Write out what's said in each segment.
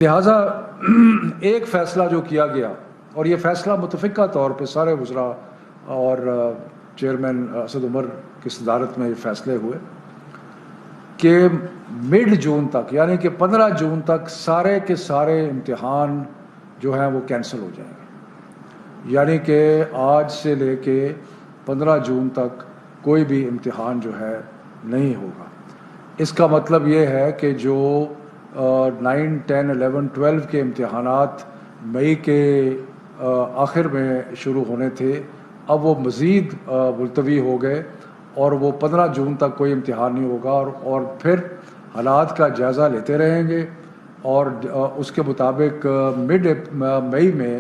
لہٰذا ایک فیصلہ جو کیا گیا، اور یہ فیصلہ متفقہ طور پہ سارے وزراء اور چیئرمین اسد عمر کی صدارت میں یہ فیصلے ہوئے کہ مڈ جون تک، یعنی کہ 15 جون تک سارے کے سارے امتحان جو ہیں وہ کینسل ہو جائیں گے. یعنی کہ آج سے لے کے 15 جون تک کوئی بھی امتحان جو ہے نہیں ہوگا. اس کا مطلب یہ ہے کہ جو 9, 10, 11, 12 کے امتحانات مئی کے آخر میں شروع ہونے تھے، اب وہ مزید ملتوی ہو گئے اور وہ 15 جون تک کوئی امتحان نہیں ہوگا. اور پھر حالات کا جائزہ لیتے رہیں گے اور اس کے مطابق مڈ مئی میں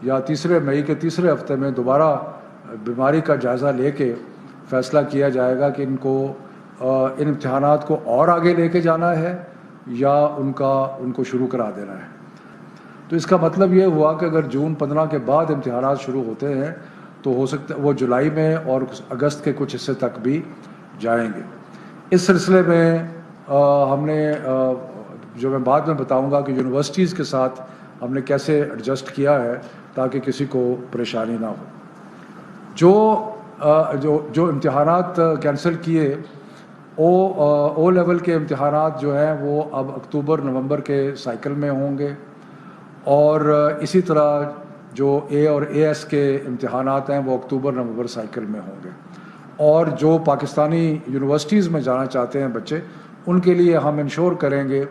یا مئی کے تیسرے ہفتے میں دوبارہ بیماری کا جائزہ لے کے فیصلہ کیا جائے گا کہ ان امتحانات کو اور آگے لے کے جانا ہے یا ان کو شروع کرا دینا ہے. تو اس کا مطلب یہ ہوا کہ اگر جون 15 کے بعد امتحانات شروع ہوتے ہیں تو ہو سکتا ہے وہ جولائی میں اور اگست کے کچھ حصے تک بھی جائیں گے. اس سلسلے میں ہم نے جو میں بعد میں بتاؤں گا کہ یونیورسٹیز کے ساتھ ہم نے کیسے ایڈجسٹ کیا ہے تاکہ کسی کو پریشانی نہ ہو. جو امتحانات کینسل کیے، او لیول کے امتحانات جو ہیں وہ اب اکتوبر نومبر کے سائیکل میں ہوں گے، اور اسی طرح جو اے اور اے ایس کے امتحانات ہیں وہ اکتوبر نومبر سائیکل میں ہوں گے. اور جو پاکستانی یونیورسٹیز میں جانا چاہتے ہیں بچے، ان کے لیے ہم انشور کریں گے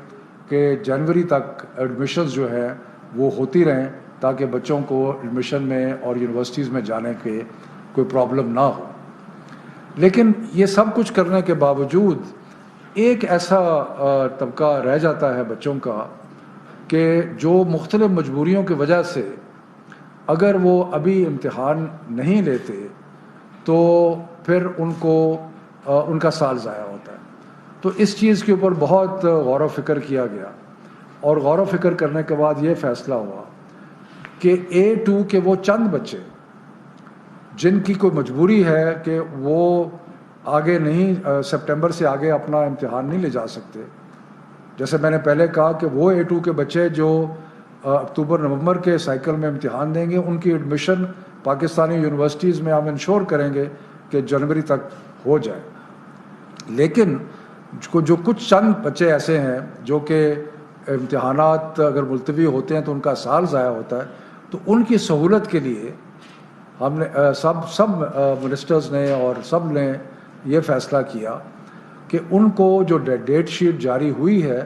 کہ جنوری تک ایڈمیشنز جو ہے وہ ہوتی رہیں تاکہ بچوں کو ایڈمیشن میں اور یونیورسٹیز میں جانے کے کوئی پرابلم نہ ہو. لیکن یہ سب کچھ کرنے کے باوجود ایک ایسا طبقہ رہ جاتا ہے بچوں کا کہ جو مختلف مجبوریوں کی وجہ سے اگر وہ ابھی امتحان نہیں لیتے تو پھر ان کا سال ضائع ہوتا ہے. تو اس چیز کے اوپر بہت غور و فکر کیا گیا، اور غور و فکر کرنے کے بعد یہ فیصلہ ہوا کہ A2 کے وہ چند بچے جن کی کوئی مجبوری ہے کہ وہ آگے نہیں، سپٹمبر سے آگے اپنا امتحان نہیں لے جا سکتے. جیسے میں نے پہلے کہا کہ وہ A2 کے بچے جو اکتوبر نومبر کے سائیکل میں امتحان دیں گے، ان کی ایڈمیشن پاکستانی یونیورسٹیز میں ہم انشور کریں گے کہ جنوری تک ہو جائے. لیکن جو کچھ چند بچے ایسے ہیں جو کہ امتحانات اگر ملتوی ہوتے ہیں تو ان کا سال ضائع ہوتا ہے، تو ان کی سہولت کے لیے ہم نے سب منسٹرز نے اور سب نے یہ فیصلہ کیا کہ ان کو جو ڈیٹ شیٹ جاری ہوئی ہے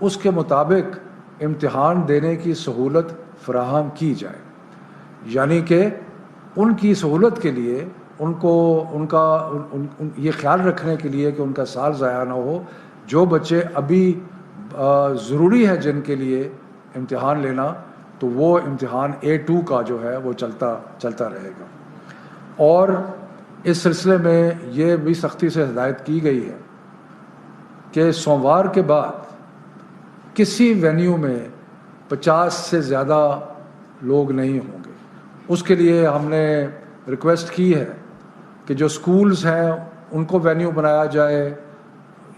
اس کے مطابق امتحان دینے کی سہولت فراہم کی جائے. یعنی کہ ان کی سہولت کے لیے یہ خیال رکھنے کے لیے کہ ان کا سال ضائع نہ ہو، جو بچے ابھی ضروری ہے جن کے لیے امتحان لینا، تو وہ امتحان A2 کا جو ہے وہ چلتا رہے گا. اور اس سلسلے میں یہ بھی سختی سے ہدایت کی گئی ہے کہ سوموار کے بعد کسی وینیو میں 50 سے زیادہ لوگ نہیں ہوں گے. اس کے لیے ہم نے ریکویسٹ کی ہے کہ جو سکولز ہیں ان کو وینیو بنایا جائے،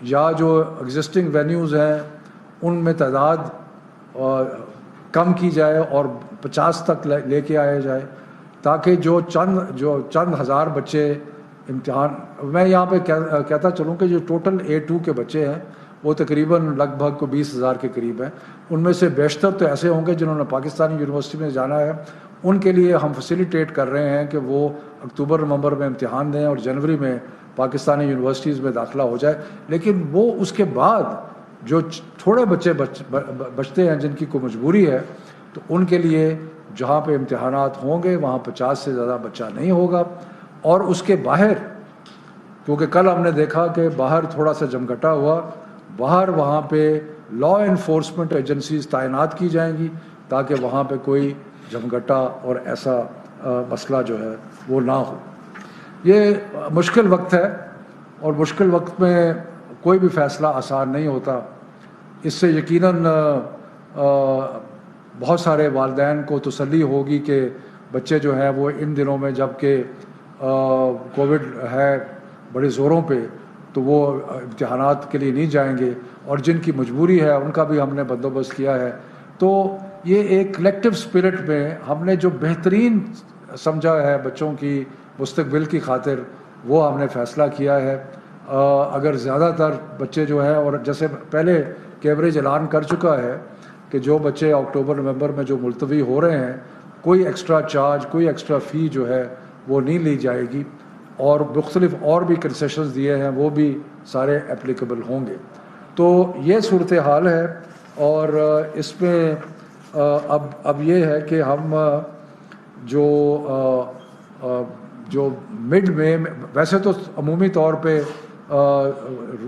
یا جو ایگزسٹنگ وینیوز ہیں ان میں تعداد کم کی جائے اور 50 تک لے کے آیا جائے، تاکہ جو چند ہزار بچے امتحان، میں یہاں پہ کہتا چلوں کہ جو ٹوٹل A2 کے بچے ہیں وہ تقریباً لگ بھگ 20,000 کے قریب ہیں. ان میں سے بیشتر تو ایسے ہوں گے جنہوں نے پاکستانی یونیورسٹی میں جانا ہے. ان کے لیے ہم فیسیلیٹیٹ کر رہے ہیں کہ وہ اکتوبر نومبر میں امتحان دیں اور جنوری میں پاکستانی یونیورسٹیز میں داخلہ ہو جائے. لیکن وہ اس کے بعد جو تھوڑے بچے بچتے ہیں جن کی کوئی مجبوری ہے، تو ان کے لیے جہاں پہ امتحانات ہوں گے وہاں 50 سے زیادہ بچہ نہیں ہوگا. اور اس کے باہر، کیونکہ کل ہم نے دیکھا کہ باہر تھوڑا سا جمگھٹا ہوا، وہاں پہ لا انفورسمنٹ ایجنسیز تعینات کی جائیں گی تاکہ وہاں پہ کوئی جمگھٹا اور ایسا مسئلہ جو ہے وہ نہ ہو. یہ مشکل وقت ہے، اور مشکل وقت میں کوئی بھی فیصلہ آسان نہیں ہوتا. اس سے یقیناً بہت سارے والدین کو تسلی ہوگی کہ بچے جو ہیں وہ ان دنوں میں، جب کہ کووڈ ہے بڑے زوروں پہ، تو وہ امتحانات کے لیے نہیں جائیں گے. اور جن کی مجبوری ہے ان کا بھی ہم نے بندوبست کیا ہے تو یہ ایک کلیکٹیو اسپرٹ میں ہم نے جو بہترین سمجھا ہے بچوں کی مستقبل کی خاطر وہ ہم نے فیصلہ کیا ہے. اگر زیادہ تر بچے جو ہیں، اور جیسے پہلے کیوریج اعلان کر چکا ہے کہ جو بچے اکتوبر نومبر میں جو ملتوی ہو رہے ہیں، کوئی ایکسٹرا چارج، کوئی ایکسٹرا فی جو ہے وہ نہیں لی جائے گی، اور مختلف اور بھی کنسیشنز دیے ہیں وہ بھی سارے اپلیکیبل ہوں گے. تو یہ صورتحال ہے. اور اس میں اب یہ ہے کہ ہم جو مڈ میں، ویسے تو عمومی طور پہ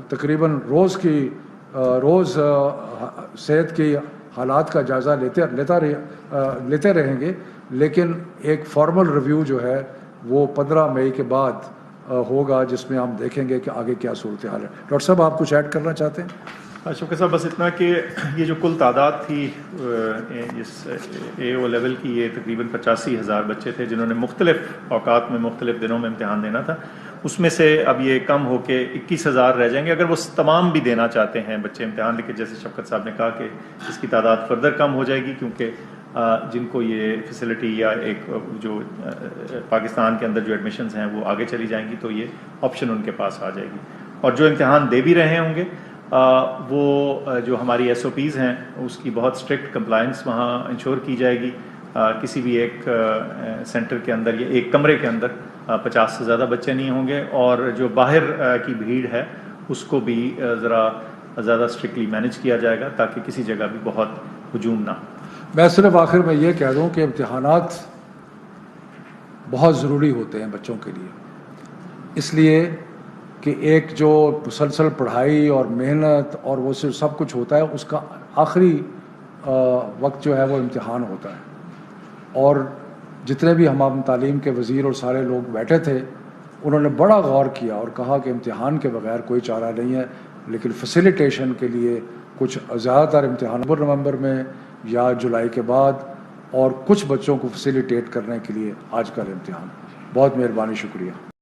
تقریباً روز صحت کی حالات کا جائزہ لیتے رہیں گے، لیکن ایک فارمل ریویو جو ہے وہ 15 مئی کے بعد ہوگا، جس میں ہم دیکھیں گے کہ آگے کیا صورتحال ہے. ڈاکٹر صاحب آپ کچھ ایڈ کرنا چاہتے ہیں؟ شوکت صاحب بس اتنا کہ یہ جو کل تعداد تھی اس اے او لیول کی، یہ تقریباً 85,000 بچے تھے جنہوں نے مختلف اوقات میں مختلف دنوں میں امتحان دینا تھا. اس میں سے اب یہ کم ہو کے 21,000 رہ جائیں گے. اگر وہ تمام بھی دینا چاہتے ہیں بچے امتحان، لیکن جیسے شوکت صاحب نے کہا کہ اس کی تعداد فردر کم ہو جائے گی، کیونکہ جن کو یہ فیسلٹی یا ایک جو پاکستان کے اندر جو ایڈمیشنز ہیں وہ آگے چلی جائیں گی، تو یہ آپشن ان کے پاس آ جائے گی. اور جو امتحان دے بھی رہے ہوں گے وہ جو ہماری ایس او پیز ہیں اس کی بہت اسٹرکٹ کمپلائنس وہاں انشور کی جائے گی. کسی بھی ایک سینٹر کے اندر یا ایک کمرے کے اندر 50 سے زیادہ بچے نہیں ہوں گے، اور جو باہر کی بھیڑ ہے اس کو بھی ذرا زیادہ اسٹرکٹلی مینیج کیا جائے گا تاکہ کسی جگہ بھی بہت ہجوم نہ. میں صرف آخر میں یہ کہہ دوں کہ امتحانات بہت ضروری ہوتے ہیں بچوں کے لیے، اس لیے کہ ایک جو مسلسل پڑھائی اور محنت اور وہ سب کچھ ہوتا ہے، اس کا آخری وقت جو ہے وہ امتحان ہوتا ہے. اور جتنے بھی ہم تعلیم کے وزیر اور سارے لوگ بیٹھے تھے، انہوں نے بڑا غور کیا اور کہا کہ امتحان کے بغیر کوئی چارہ نہیں ہے، لیکن فیسیلیٹیشن کے لیے کچھ زیادہ تر امتحان نومبر میں یا جولائی کے بعد، اور کچھ بچوں کو فیسیلیٹیٹ کرنے کے لیے آج کل امتحان. بہت مہربانی، شکریہ.